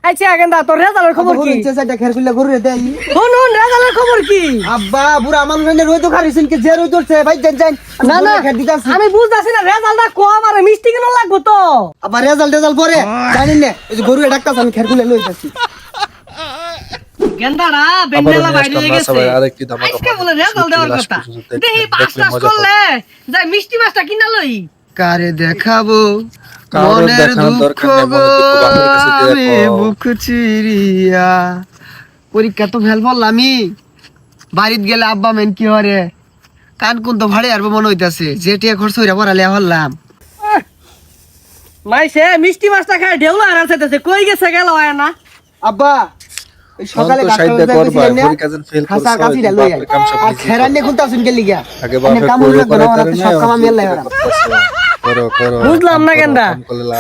আচ্ছা গেন্দা তোর রেজাল্টের খবর কি? চাচা খের খুলে গরু দেই শুন রেজাল্টের খবর কি? আব্বা বুড়া মানুষ এনে রই তো খারিছেন কি যে রই ধরছে ভাই যান না না খের দিতাছি আমি বুঝতাছি না রেজাল্টটা কম আর মিষ্টি কেন লাগবো তো? আবার রেজাল্ট পরে জানেন না এই যে গরু ডাক্তার আমি খের খুলে লইতাছি গেন্দাড়া বেন্ডেলা বাইরে গেছে আজকে বলে রেজাল্ট দেওয়ার কথা দেখি পাস করলে যাই মিষ্টি মাছটা কিনা লই কারে দেখাবো মনের দুঃখ গো আমি বুক চিরিয়া পরীক্ষা তো ফেল বললামই বাড়িত গেলে আব্বা মেন কি হরে কান কোন তো ভাড়ে আরবো মনে হইতাছে যেটিয়া খরচ হইরা পড়ালে হল্লাম মাইসে মিষ্টি মাছটা খায় ঢেউলা আর আনতেছে কই গেছে গেল হয় না আব্বা এই সকালে গাছটা করছিলেন না খাসা কাছিটা লই আই আর খেরানে খুঁতা শুন গেলি গিয়া এনে কাম লাগবে না ওরা তো সব কাম মেল লাগে বুঝলাম না গেন্দা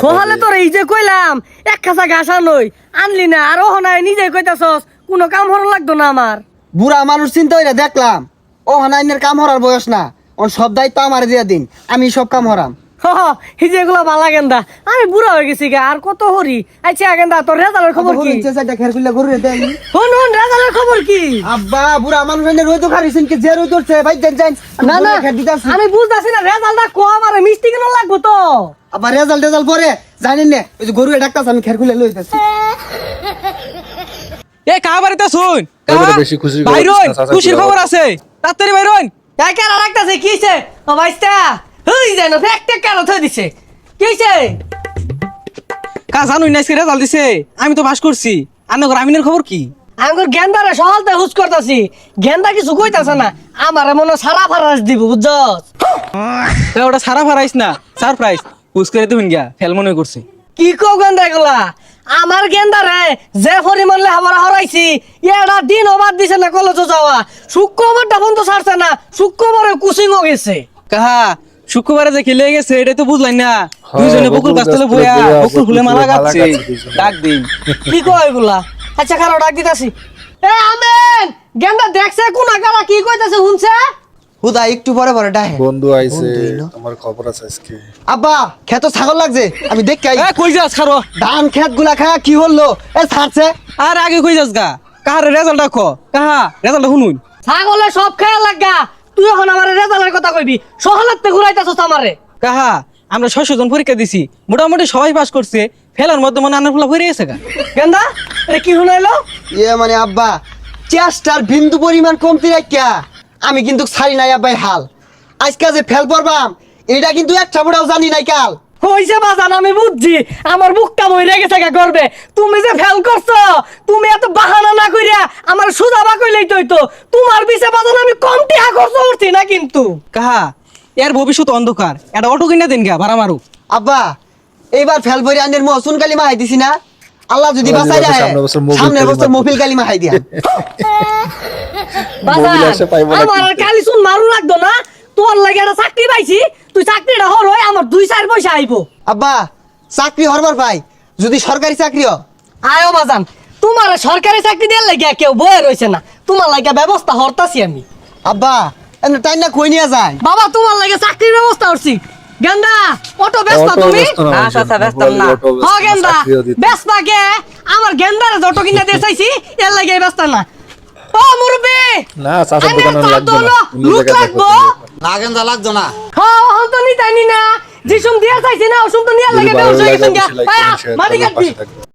সহালে তোর এই যে কইলাম এক খাসা ঘাস আনই আনলি না আর ওহ নাই নিজে কইতাছস কোনো কাম হর লাগতো না আমার বুড়া মানুষ চিন্তা হইরা দেখলাম ও হানাইনের কাম হরার বয়স না ওর সব দায়িত্ব আমারে দিয়া দিন আমি সব কাম হরাম এই যে এগুলা বালা গেন্দা আমি বুড়া হয়ে গেছি গা আর কত হরি আচ্ছা গেন্দা তোর রেজাল্টের খবর কি? চাচা খের খুলে গরু দেই শুন রেজাল্টের খবর কি? আব্বা বুড়া মানুষ এনে রই তো খারিছেন কি যে রই ধরছে ভাই যান না না খের দিতাছি আমি বুঝতাছি না রেজাল্টটা কম আর মিষ্টি কেন লাগবো তো? আবার রেজাল্ট পরে জানেন না এই যে গরু ডাক্তার আমি খের খুলে লইতাছি এ কা বাড়িতে শুন বেশি খুশির খবর আছে তাড়াতাড়ি বাইরন কেন রাখতাছে কিছে ও ভাইস্তা হই যায় না ফেকটা কেন থই দিছে কিছে কা জানুই না আজকে রেজাল্ট দিছে আমি তো পাস করছি আনগর আমিনের খবর কি? আমি গেন্দারে সহালতে হুস করতাছি গেন্দা কিছু কইতাছে না আমার মনে সারা ফারাস দিব বুঝছস তা ওটা সারা ফারাইস না সারপ্রাইজ পুস করে দিবেন গিয়া ফেল মনে করছে কি কো গেন্দা গুলা আমার গেন্দারে যে পরিমাণ লেহাপড়া হরাইছি এটা দিন অবাদ দিছে না কলেজ যাওয়া শুক্রবারটা বন্ধ ছাড়ছে না শুক্রবারে কুচিংও গেছে কাহা শুক্রবারে যে খেলে গেছে এটা তো বুঝলাই না দুইজনে বকুল গাছ তলে বইয়া বকুল ফুলে মালা গাচ্ছে ডাক দিন কি কয় এগুলা আচ্ছা খারাপ ডাক দিতাছি এ আমেন গেন্দা দেখছে কোন আগালা কি কইতাছে শুনছে হুদা একটু পরে ডাহে বন্ধু আইছে তোমার খবর আছে আজকে আব্বা খেত ছাগল লাগছে আমি দেখি এ কই যাস খারো ধান খেত গুলা খায়া কি হলো এ ছাড়ছে আর আগে কই যাস গা কাহার রেজাল্ট দেখো কাহা রেজাল্ট শুনুন ছাগলে সব খেয়া লাগা তুই এখন আমার রেজাল্টের কথা কইবি সহালাতে ঘুরাইতাছস আমারে কাহা আমরা 600 জন পরীক্ষা দিছি মোটামুটি সবাই পাস করছে ফেলার মধ্যে মনে আনার ফুলা হয়ে গেছে গা গেন্দা এ কি শুনাইলো মানে আব্বা চেষ্টার বিন্দু পরিমাণ কমতি রাখিয়া আমি কিন্তু ছাড়ি নাই আব্বাই হাল আজকে যে ফেল পড়বাম এটা কিন্তু একটা বড়াও জানি নাই কাল কইছে বাজান আমি বুঝছি আমার বুকটা মইরা গেছে গা করবে তুমি যে ফেল করছো তুমি এত বাহানা না কইরা আমার সুজাবা কইলেই তো তোমার পিছে বাজান আমি কম টিহা খরচ করছি না কিন্তু কাহা এর ভবিষ্যৎ অন্ধকার এটা অটো কিনা দেন গা ভাড়া মারু আব্বা এইবার ফেল পরে আনের মহসুন কালিমা হাই দিছি না আল্লাহ যদি বাঁচাই যায় সামনে বছর মফিল কালিমা হাই দিয়া বাজান আমার আর কালি শুন মারু লাগতো না তোর লাগে একটা চাকরি পাইছি তুই চাকরিটা হর হয় আমার 2-4 পয়সা আইবো আব্বা চাকরি হরবার পাই যদি সরকারি চাকরি হ আয়ো বাজান তোমার সরকারি চাকরি দেওয়ার লাগে কেউ বয়ে রয়েছে না তোমার লাগে ব্যবস্থা হরতাছি আমি আব্বা এনে তাই না কই নিয়ে যায় বাবা তোমার লাগে চাকরির ব্যবস্থা করছি গেন্দা অটো ব্যস্ত তুমি আচ্ছা ব্যস্ত না হ্যাঁ গেন্দা ব্যস্ত কে আমার গেন্দারে যত কিনা দিয়ে চাইছি এর লাগে ব্যস্ত না ও মুরব্বি না চাচার দোকানে লাগবে না লুক লাগবো না গেন্দা লাগতো না হ্যাঁ হন তো নিতাইনি না যিসুম দিয়া চাইছি না ওসুম তো নিয়া লাগে বেউস হয়ে গেছেন গা মাটি কাটবি